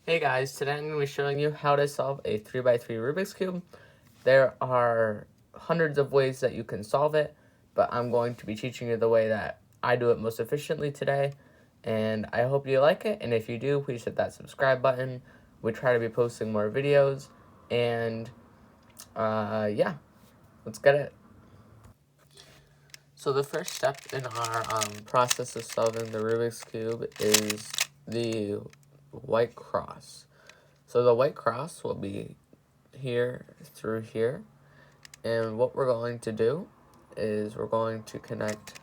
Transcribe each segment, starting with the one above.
Hey guys, today I'm going to be showing you how to solve a 3x3 Rubik's Cube. There are hundreds of ways that you can solve it, but I'm going to be teaching you the way that I do it most efficiently today. And I hope you like it, and if you do, please hit that subscribe button. We try to be posting more videos, and yeah, let's get it. So the first step in our process of solving the Rubik's Cube is the white cross. So the white cross will be here through here, and what we're going to do is we're going to connect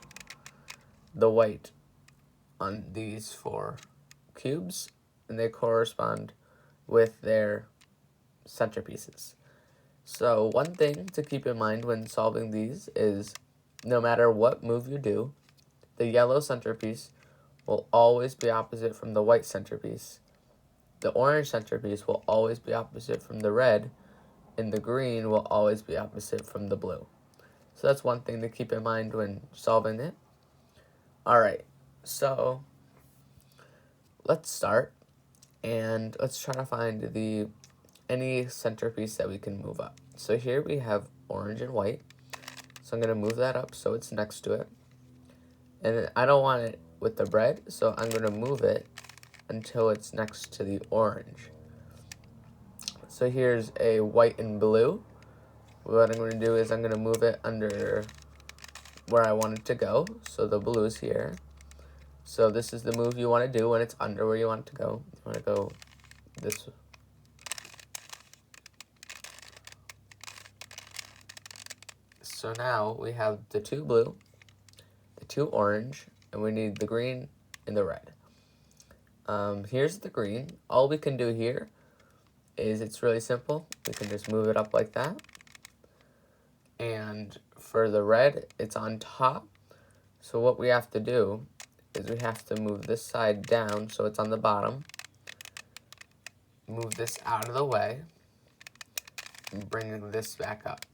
the white on these four cubes, and they correspond with their centerpieces. So one thing to keep in mind when solving these is no matter what move you do, the yellow centerpiece will always be opposite from the white centerpiece. The orange centerpiece will always be opposite from the red, and the green will always be opposite from the blue. So that's one thing to keep in mind when solving it. Alright, so let's start, and let's try to find any centerpiece that we can move up. So here we have orange and white, so I'm going to move that up so it's next to it. And I don't want it with the red, so I'm going to move it until it's next to the orange. So here's a white and blue. What I'm going to do is I'm going to move it under where I want it to go. So the blue is here. So this is the move you want to do when it's under where you want it to go. You want to go this way. So now we have the two blue, the two orange, and we need the green and the red. Here's the green. All we can do here is it's really simple. We can just move it up like that. And for the red, it's on top. So what we have to do is we have to move this side down so it's on the bottom. Move this out of the way and bring this back up.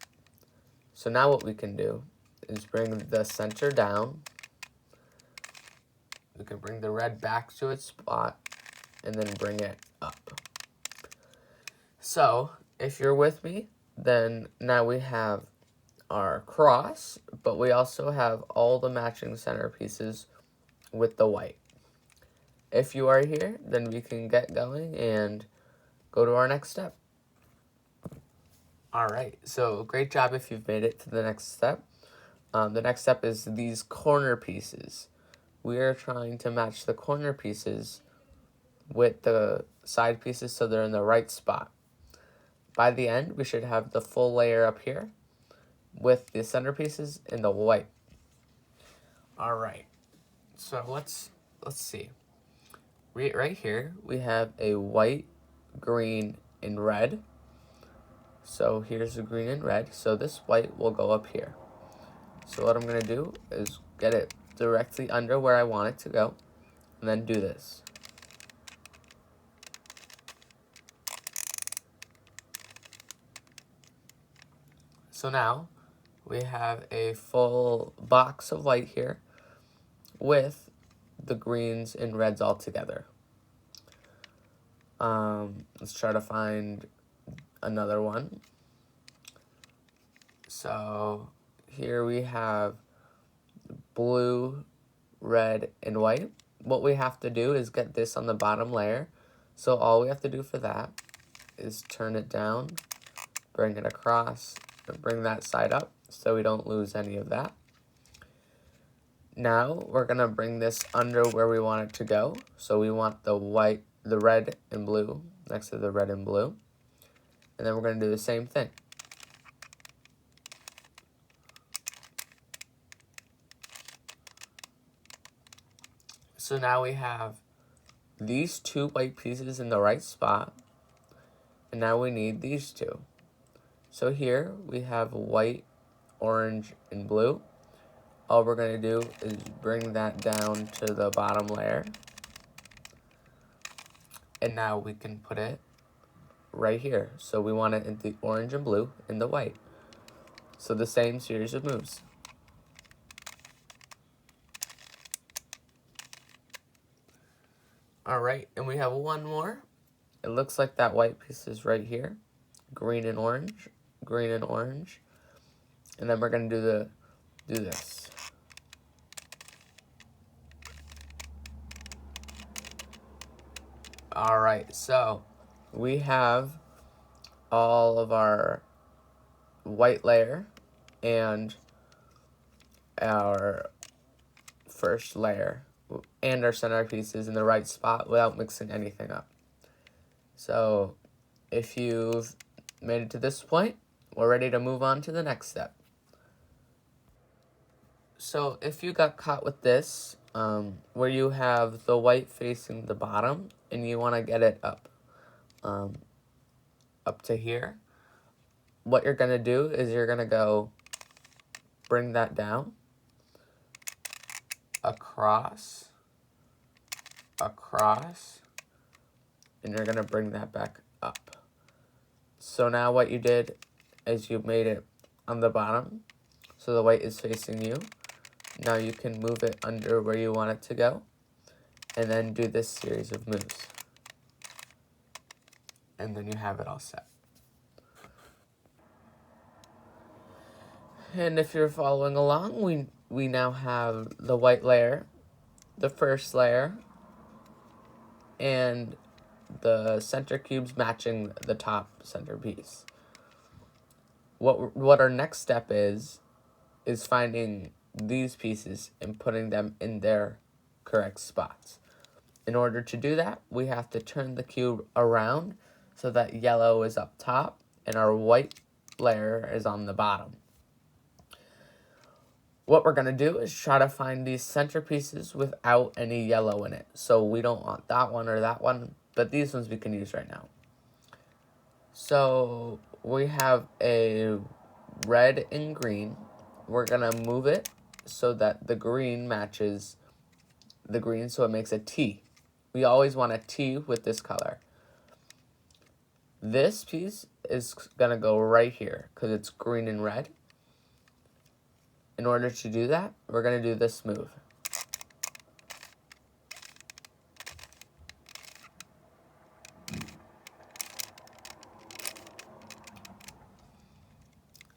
So now what we can do is bring the center down. We can bring the red back to its spot and then bring it up. So if you're with me, then now we have our cross, but we also have all the matching centerpieces with the white. If you are here, then we can get going and go to our next step. Alright, so great job if you've made it to the next step. The next step is these corner pieces. We are trying to match the corner pieces with the side pieces so they're in the right spot. By the end, we should have the full layer up here with the centerpieces in the white. Alright, so let's see. Right here, we have a white, green, and red. So here's the green and red. So this white will go up here. So what I'm going to do is get it directly under where I want it to go, and then do this. So now we have a full box of white here with the greens and reds all together. Let's try to find another one. So here we have blue, red, and white. What we have to do is get this on the bottom layer. So all we have to do for that is turn it down, bring it across, and bring that side up so we don't lose any of that. Now we're going to bring this under where we want it to go. So we want the white, the red and blue next to the red and blue. And then we're going to do the same thing. So now we have these two white pieces in the right spot. And now we need these two. So here we have white, orange, and blue. All we're going to do is bring that down to the bottom layer. And now we can put it right here. So we want it in the orange and blue and the white. So the same series of moves. Alright, and we have one more. it looks like that white piece is right here. Green and orange, green and orange. And then we're gonna do this. All right, so we have all of our white layer and our first layer and our centerpieces in the right spot without mixing anything up. So if you've made it to this point, we're ready to move on to the next step. So if you got caught with this, where you have the white facing the bottom and you want to get it up to here, what you're going to do is you're going to go bring that down, across, and you're going to bring that back up. So now what you did is you made it on the bottom, so the white is facing you. Now you can move it under where you want it to go, and then do this series of moves. And then you have it all set. And if you're following along, we now have the white layer, the first layer, and the center cubes matching the top centerpiece. What our next step is finding these pieces and putting them in their correct spots. In order to do that, we have to turn the cube around so that yellow is up top and our white layer is on the bottom. What we're going to do is try to find these centerpieces without any yellow in it. So we don't want that one or that one, but these ones we can use right now. So we have a red and green. We're going to move it so that the green matches the green, so it makes a T. We always want a T with this color. This piece is going to go right here because it's green and red. In order to do that, we're going to do this move.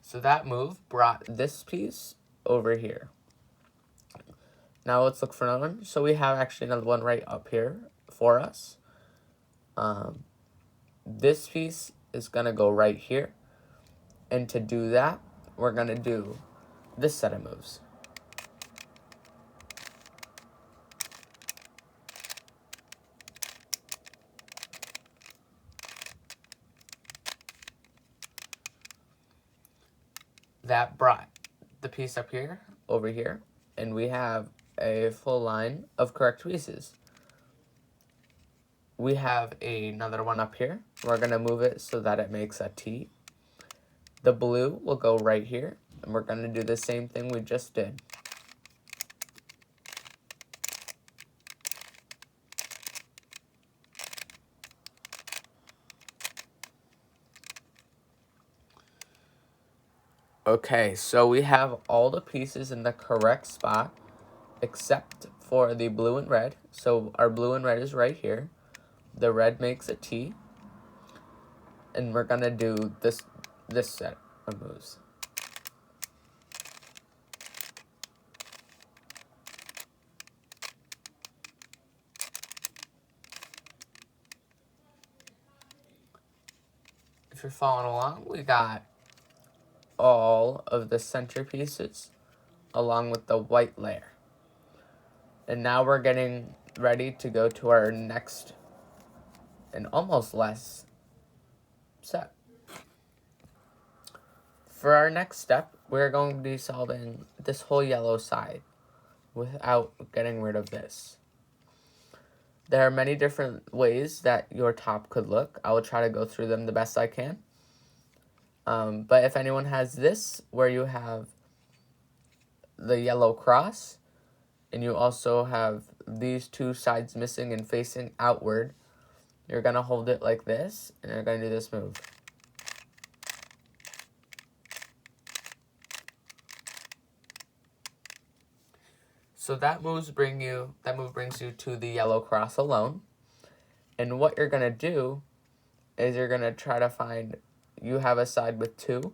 So that move brought this piece over here. Now let's look for another one. So we have actually another one right up here for us. This piece is going to go right here. And to do that, we're going to do this set of moves. That brought the piece up here, over here, and we have a full line of correct pieces. We have another one up here. We're going to move it so that it makes a T. The blue will go right here, and we're going to do the same thing we just did. Okay, so we have all the pieces in the correct spot, except for the blue and red. So our blue and red is right here. The red makes a T. And we're going to do this set of moves. If you're following along, we got all of the center pieces along with the white layer. And now we're getting ready to go to our next and almost last set. For our next step, we're going to be solving this whole yellow side without getting rid of this. There are many different ways that your top could look. I will try to go through them the best I can. But if anyone has this, where you have the yellow cross, and you also have these two sides missing and facing outward, you're going to hold it like this, and you're going to do this move. So that move brings you to the yellow cross alone. And what you're going to do is you're going to try to find, you have a side with 2.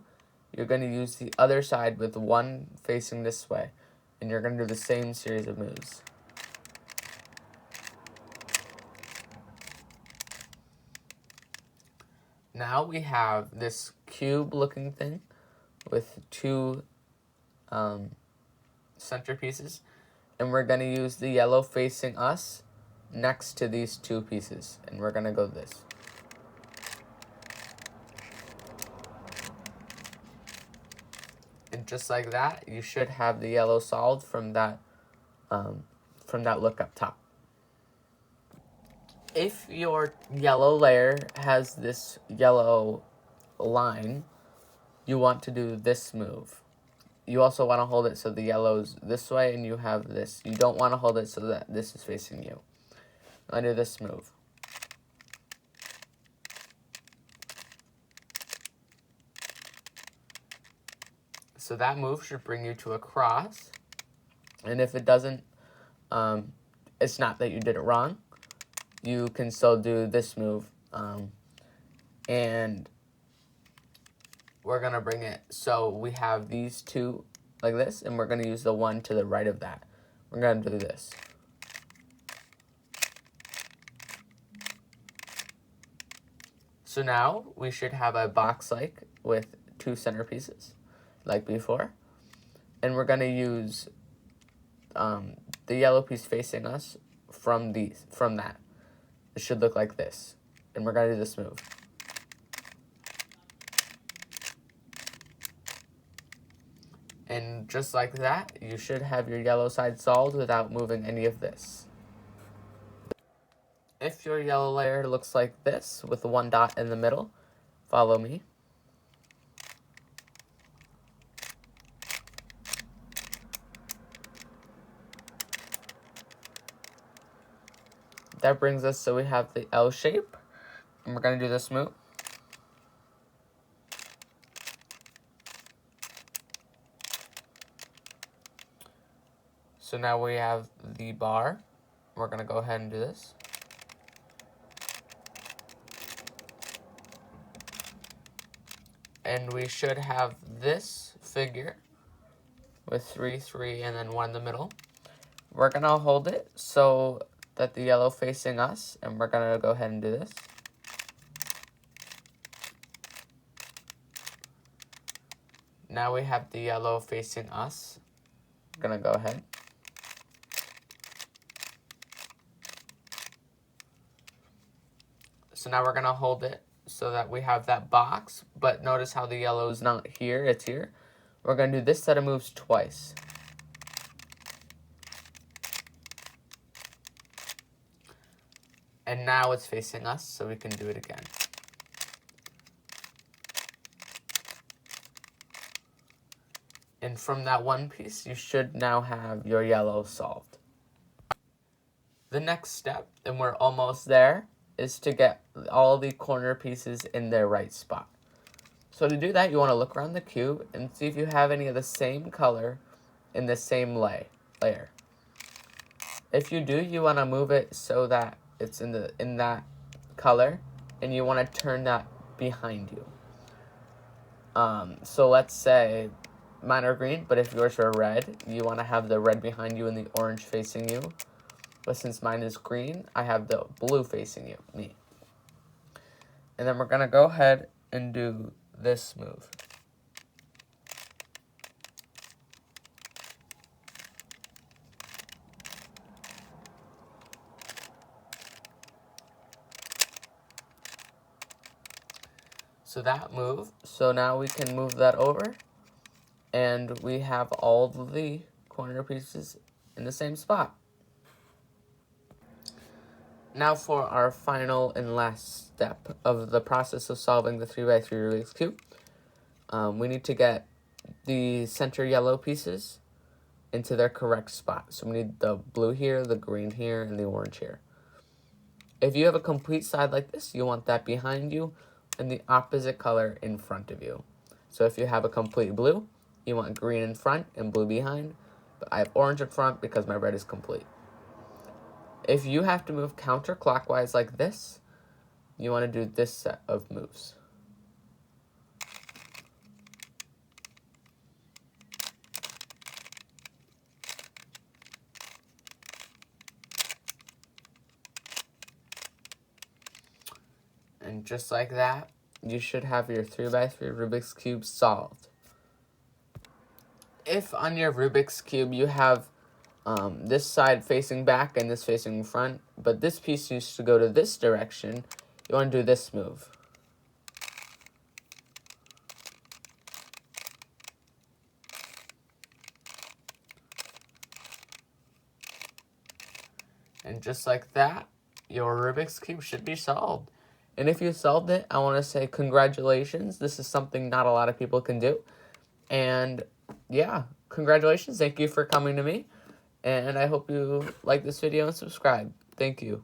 You're going to use the other side with 1 facing this way. And you're going to do the same series of moves. Now we have this cube looking thing with 2 centerpieces. And we're going to use the yellow facing us next to these 2 pieces. And we're going to go this. And just like that, you should have the yellow solved from that look up top. If your yellow layer has this yellow line, you want to do this move. You also want to hold it so the yellow's this way and you have this. You don't want to hold it so that this is facing you. I do this move. So that move should bring you to a cross. And if it doesn't, it's not that you did it wrong. You can still do this move. And we're going to bring it so we have these 2 like this, and we're going to use the one to the right of that. We're going to do this. So now we should have a box like with 2 centerpieces like before. And we're going to use the yellow piece facing us from that. It should look like this. And we're going to do this move. And just like that, you should have your yellow side solved without moving any of this. If your yellow layer looks like this with 1 dot in the middle, follow me. That brings us so we have the L shape, and we're going to do this move. So now we have the bar. We're going to go ahead and do this. And we should have this figure with 3, 3, and then 1 in the middle. We're going to hold it so that the yellow facing us, and we're going to go ahead and do this. Now we have the yellow facing us. I'm going to go ahead. So now we're going to hold it so that we have that box, but notice how the yellow is not here, it's here. We're going to do this set of moves twice. And now it's facing us, so we can do it again. And from that 1 piece, you should now have your yellow solved. The next step, and we're almost there, is to get all the corner pieces in their right spot. So to do that, you want to look around the cube and see if you have any of the same color in the same layer. If you do, you want to move it so that it's in that color, and you want to turn that behind you. So let's say mine are green, but if yours are red, you want to have the red behind you and the orange facing you. But since mine is green, I have the blue facing you, me. And then we're going to go ahead and do this move. So that move, so now we can move that over, and we have all the corner pieces in the same spot. Now for our final and last step of the process of solving the 3x3 Rubik's Cube. We need to get the center yellow pieces into their correct spot. So we need the blue here, the green here, and the orange here. If you have a complete side like this, you want that behind you and the opposite color in front of you. So if you have a complete blue, you want green in front and blue behind. But I have orange in front because my red is complete. If you have to move counterclockwise like this, you want to do this set of moves. And just like that, you should have your 3x3 Rubik's Cube solved. If on your Rubik's Cube you have this side facing back and this facing front, but this piece needs to go to this direction, you want to do this move. And just like that, your Rubik's Cube should be solved. And if you solved it, I want to say congratulations. This is something not a lot of people can do. And yeah, congratulations. Thank you for coming to me. And I hope you like this video and subscribe. Thank you.